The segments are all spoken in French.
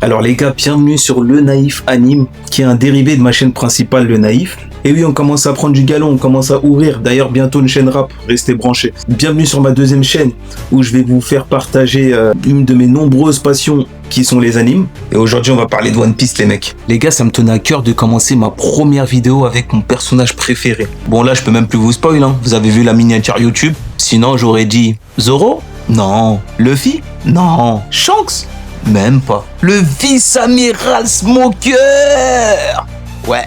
Alors les gars, bienvenue sur Le Naïf Anime, qui est un dérivé de ma chaîne principale, Le Naïf. Et oui, on commence à prendre du galon, on commence à ouvrir. D'ailleurs, bientôt une chaîne rap, restez branchés. Bienvenue sur ma deuxième chaîne, où je vais vous faire partager une de mes nombreuses passions, qui sont les animes. Et aujourd'hui, on va parler de One Piece, les mecs. Les gars, ça me tenait à cœur de commencer ma première vidéo avec mon personnage préféré. Bon, là, je peux même plus vous spoil, hein. Vous avez vu la miniature YouTube. Sinon, j'aurais dit Zoro? Non. Luffy? Non. Shanks? Même pas. Le vice-amiral Smoker! Ouais.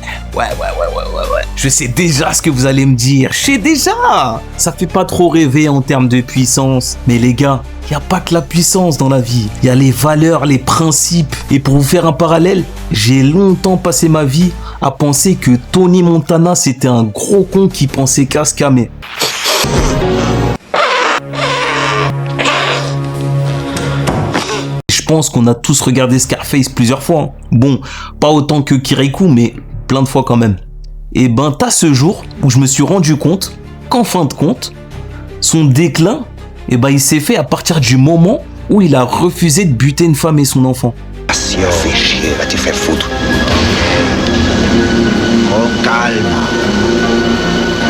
Je sais déjà ce que vous allez me dire. Je sais déjà. Ça fait pas trop rêver en termes de puissance. Mais les gars, il n'y a pas que la puissance dans la vie. Il y a les valeurs, les principes. Et pour vous faire un parallèle, j'ai longtemps passé ma vie à penser que Tony Montana, c'était un gros con qui pensait qu'à se calmer. Je pense qu'on a tous regardé Scarface plusieurs fois. Hein. Bon, pas autant que Kirikou, mais plein de fois quand même. Et ben, t'as ce jour où je me suis rendu compte qu'en fin de compte, son déclin, il s'est fait à partir du moment où il a refusé de buter une femme et son enfant. Si on fait chier, va te faire foutre. Oh, calme.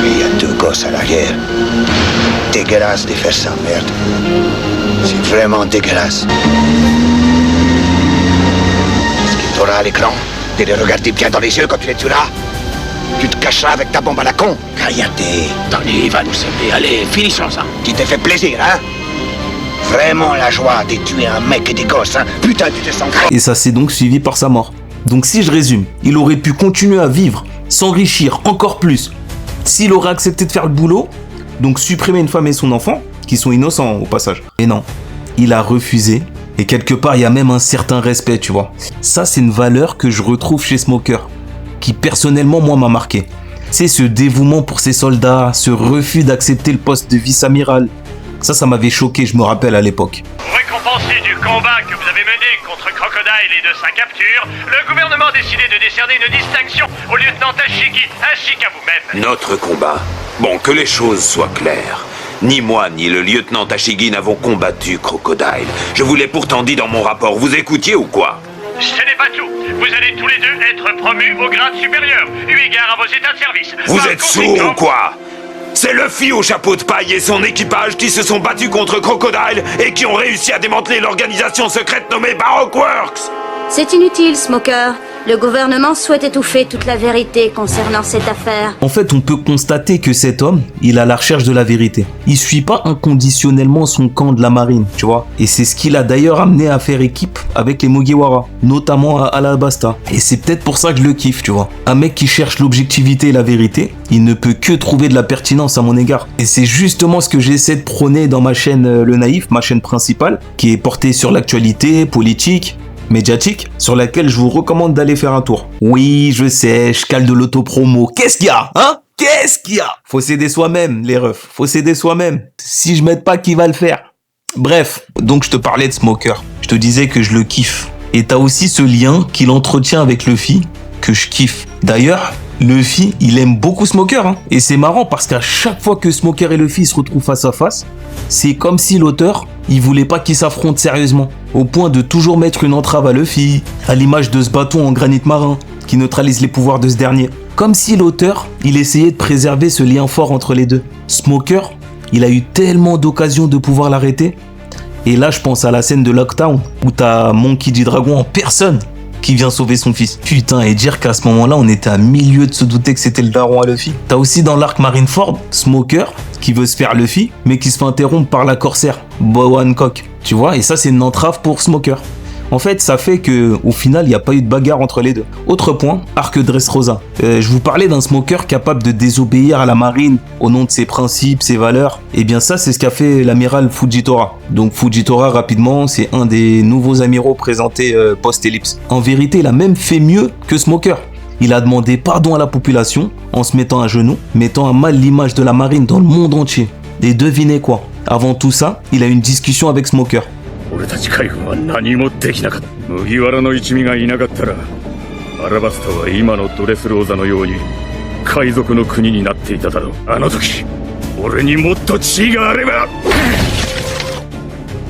Il y a deux gosses à l'arrière. Dégueulasse de faire ça, merde. C'est vraiment dégueulasse. Est-ce que t'auras à l'écran de les regarder bien dans les yeux quand tu les tueras? Tu te cacheras avec ta bombe à la con. Cállate. Tony va nous sauver. Allez, finissons ça. Qui te fait plaisir, hein? Vraiment la joie de tuer un mec et des gosses, hein? Putain, tu te sens grand. Et ça s'est donc suivi par sa mort. Donc si je résume, il aurait pu continuer à vivre, s'enrichir encore plus, s'il aurait accepté de faire le boulot, donc supprimer une femme et son enfant, qui sont innocents au passage. Et non, il a refusé. Et quelque part, il y a même un certain respect, tu vois. Ça, c'est une valeur que je retrouve chez Smoker, qui personnellement, moi, m'a marqué. C'est ce dévouement pour ses soldats, ce refus d'accepter le poste de vice-amiral. Ça m'avait choqué, je me rappelle à l'époque. Récompensé du combat que vous avez mené contre Crocodile et de sa capture, le gouvernement a décidé de décerner une distinction au lieutenant Tashigi ainsi qu'à vous-même. Notre combat. Bon, que les choses soient claires. Ni moi, ni le lieutenant Tashigi n'avons combattu Crocodile. Je vous l'ai pourtant dit dans mon rapport. Vous écoutiez ou quoi? Ce n'est pas tout. Vous allez tous les deux être promus au grade supérieur, eu égard à vos états de service. Vous Par êtes conséquent, sourds ou quoi? C'est Luffy au chapeau de paille et son équipage qui se sont battus contre Crocodile et qui ont réussi à démanteler l'organisation secrète nommée Baroque Works. C'est inutile, Smoker. Le gouvernement souhaite étouffer toute la vérité concernant cette affaire. En fait, on peut constater que cet homme, il est à la recherche de la vérité. Il suit pas inconditionnellement son camp de la marine, tu vois. Et c'est ce qui l'a d'ailleurs amené à faire équipe avec les Mugiwara, notamment à Alabasta. Et c'est peut-être pour ça que je le kiffe, tu vois. Un mec qui cherche l'objectivité et la vérité, il ne peut que trouver de la pertinence à mon égard. Et c'est justement ce que j'essaie de prôner dans ma chaîne Le Naïf, ma chaîne principale, qui est portée sur l'actualité politique, médiatique, sur laquelle je vous recommande d'aller faire un tour. Oui, je sais, je cale de l'autopromo. Qu'est-ce qu'il y a, hein? Qu'est-ce qu'il y a? Faut s'aider soi-même, les refs. Faut s'aider soi-même. Si je m'aide pas, qui va le faire? Bref, donc je te parlais de Smoker. Je te disais que je le kiffe. Et t'as aussi ce lien qu'il entretient avec Luffy, que je kiffe. D'ailleurs, Luffy, il aime beaucoup Smoker, hein. Et c'est marrant parce qu'à chaque fois que Smoker et Luffy se retrouvent face à face, c'est comme si l'auteur, il voulait pas qu'ils s'affrontent sérieusement, au point de toujours mettre une entrave à Luffy, à l'image de ce bâton en granit marin, qui neutralise les pouvoirs de ce dernier. Comme si l'auteur, il essayait de préserver ce lien fort entre les deux. Smoker, il a eu tellement d'occasions de pouvoir l'arrêter. Et là, je pense à la scène de Lockdown, où t'as Monkey D. Dragon en personne, qui vient sauver son fils. Putain, et dire qu'à ce moment-là, on était à milieu de se douter que c'était le daron à Luffy. T'as aussi dans l'arc Marineford, Smoker, qui veut se faire Luffy, mais qui se fait interrompre par la corsaire, Boa Hancock. Tu vois, et ça, c'est une entrave pour Smoker. En fait, ça fait que au final, il n'y a pas eu de bagarre entre les deux. Autre point, arc Dressrosa. Je vous parlais d'un Smoker capable de désobéir à la marine au nom de ses principes, ses valeurs. Et bien ça, c'est ce qu'a fait l'amiral Fujitora. Donc Fujitora, rapidement, c'est un des nouveaux amiraux présentés post-ellipse. En vérité, il a même fait mieux que Smoker. Il a demandé pardon à la population en se mettant à genoux, mettant à mal l'image de la marine dans le monde entier. Et devinez quoi? Avant tout ça, il a eu une discussion avec Smoker. 俺たち海軍は何もできなかった麦わらの一味がいなかったらアラバスタは今のドレスローザのように海賊の国になっていただろうあの時俺にもっと地位があれば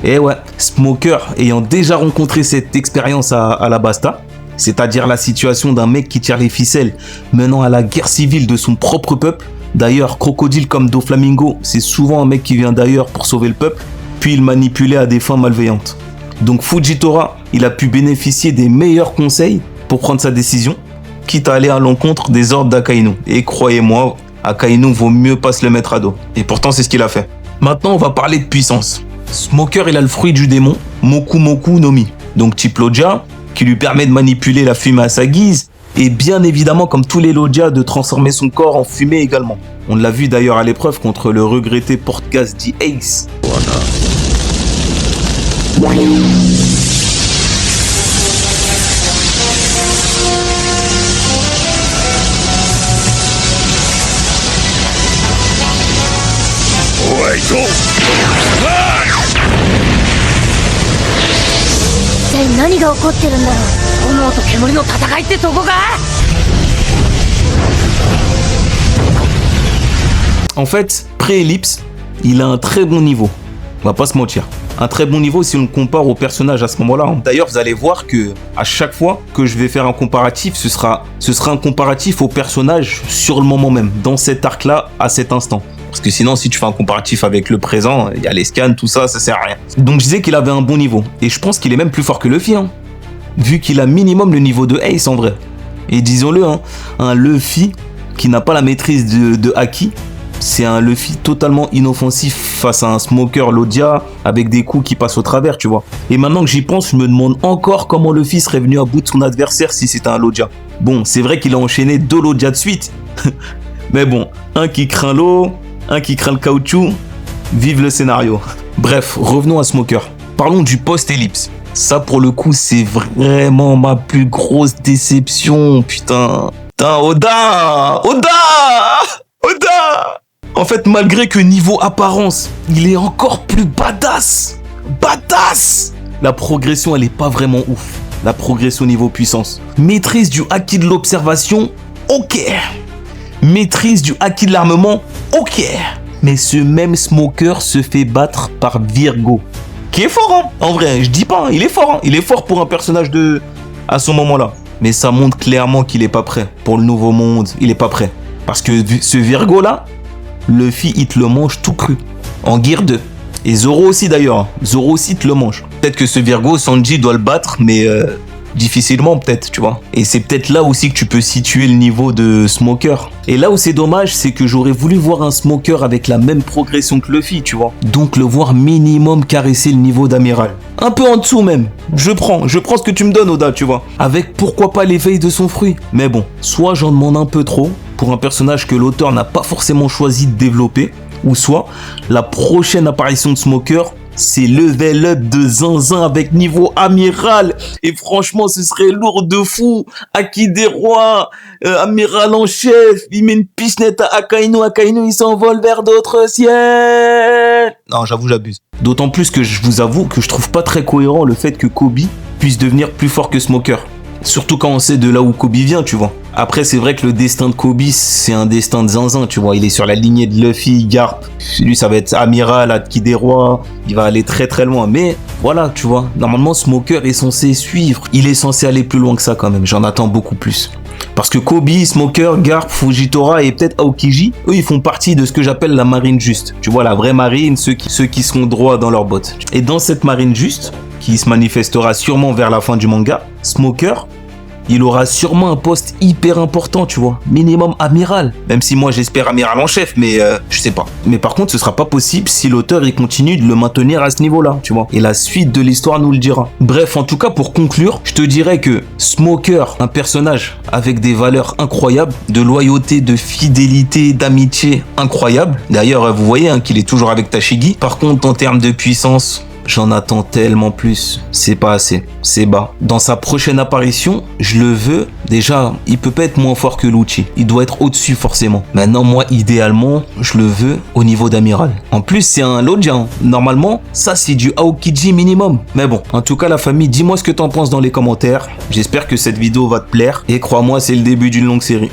Et ouais, Smoker ayant déjà rencontré cette expérience à Alabasta, c'est-à-dire la situation d'un mec qui tire les ficelles menant à la guerre civile de son propre peuple. D'ailleurs, crocodile comme Doflamingo, c'est souvent un mec qui vient d'ailleurs pour sauver le peuple, puis il manipulait à des fins malveillantes. Donc Fujitora, il a pu bénéficier des meilleurs conseils pour prendre sa décision, quitte à aller à l'encontre des ordres d'Akainu. Et croyez-moi, Akainu vaut mieux pas se le mettre à dos. Et pourtant, c'est ce qu'il a fait. Maintenant, on va parler de puissance. Smoker, il a le fruit du démon, Moku Moku no Mi. Donc type Loggia, qui lui permet de manipuler la fumée à sa guise, et bien évidemment, comme tous les Loggia, de transformer son corps en fumée également. On l'a vu d'ailleurs à l'épreuve contre le regretté porte-gaz dit Ace. En fait, pré-ellipse, il a un très bon niveau. On va pas se mentir. Un très bon niveau si on le compare au personnage à ce moment-là. D'ailleurs, vous allez voir que à chaque fois que je vais faire un comparatif, ce sera un comparatif au personnage sur le moment même, dans cet arc-là, à cet instant. Parce que sinon, si tu fais un comparatif avec le présent, il y a les scans, tout ça, ça sert à rien. Donc je disais qu'il avait un bon niveau. Et je pense qu'il est même plus fort que Luffy, hein, vu qu'il a minimum le niveau de Ace en vrai. Et disons-le, hein, un Luffy qui n'a pas la maîtrise de Haki, c'est un Luffy totalement inoffensif face à un Smoker Loggia avec des coups qui passent au travers, tu vois. Et maintenant que j'y pense, je me demande encore comment Luffy serait venu à bout de son adversaire si c'était un Loggia. Bon, c'est vrai qu'il a enchaîné 2 Loggia de suite. Mais bon, un qui craint l'eau, un qui craint le caoutchouc. Vive le scénario. Bref, revenons à Smoker. Parlons du post-ellipse. Ça, pour le coup, c'est vraiment ma plus grosse déception. Putain, Oda. En fait, malgré que niveau apparence, il est encore plus badass. La progression, elle est pas vraiment ouf. La progression niveau puissance. Maîtrise du haki de l'observation, ok. Maîtrise du haki de l'armement, ok. Mais ce même Smoker se fait battre par Virgo. Qui est fort, hein. En vrai, je dis pas, il est fort. Hein. Il est fort pour un personnage à son moment-là. Mais ça montre clairement qu'il est pas prêt. Pour le nouveau monde, il est pas prêt. Parce que ce Virgo-là, Luffy, il te le mange tout cru. En Gear 2. Et Zoro aussi d'ailleurs. Zoro aussi te le mange. Peut-être que ce Virgo, Sanji doit le battre, mais difficilement peut-être, tu vois. Et c'est peut-être là aussi que tu peux situer le niveau de Smoker. Et là où c'est dommage, c'est que j'aurais voulu voir un Smoker avec la même progression que Luffy, tu vois. Donc le voir minimum caresser le niveau d'amiral. Un peu en dessous même. Je prends ce que tu me donnes, Oda, tu vois. Avec pourquoi pas l'éveil de son fruit. Mais bon, soit j'en demande un peu trop pour un personnage que l'auteur n'a pas forcément choisi de développer, ou soit la prochaine apparition de Smoker, c'est level up de Zinzin avec niveau amiral. Et franchement, ce serait lourd de fou. Haki des rois, amiral en chef, il met une pichenette à Akainu, il s'envole vers d'autres ciels. Non, j'avoue, j'abuse. D'autant plus que je vous avoue que je trouve pas très cohérent le fait que Kobe puisse devenir plus fort que Smoker. Surtout quand on sait de là où Kobe vient, tu vois. Après, c'est vrai que le destin de Kobe, c'est un destin de zinzin, tu vois. Il est sur la lignée de Luffy, Garp. Lui, ça va être amiral, Haki des rois. Il va aller très très loin. Mais voilà, tu vois. Normalement, Smoker est censé suivre. Il est censé aller plus loin que ça quand même. J'en attends beaucoup plus. Parce que Kobe, Smoker, Garp, Fujitora et peut-être Aokiji, eux, ils font partie de ce que j'appelle la marine juste. Tu vois, la vraie marine, ceux qui seront droits dans leurs bottes. Et dans cette marine juste, qui se manifestera sûrement vers la fin du manga, Smoker, il aura sûrement un poste hyper important, tu vois. Minimum amiral. Même si moi j'espère amiral en chef, mais je sais pas. Mais par contre, ce sera pas possible si l'auteur il continue de le maintenir à ce niveau-là, tu vois. Et la suite de l'histoire nous le dira. Bref, en tout cas, pour conclure, je te dirais que Smoker, un personnage avec des valeurs incroyables, de loyauté, de fidélité, d'amitié incroyable. D'ailleurs, vous voyez hein, qu'il est toujours avec Tashigi. Par contre, en termes de puissance, j'en attends tellement plus. C'est pas assez. C'est bas. Dans sa prochaine apparition, je le veux. Déjà, il peut pas être moins fort que Lucci. Il doit être au-dessus forcément. Maintenant, moi, idéalement, je le veux au niveau d'amiral. En plus, c'est un Loggia. Normalement, ça, c'est du Aokiji minimum. Mais bon, en tout cas, la famille, dis-moi ce que t'en penses dans les commentaires. J'espère que cette vidéo va te plaire. Et crois-moi, c'est le début d'une longue série.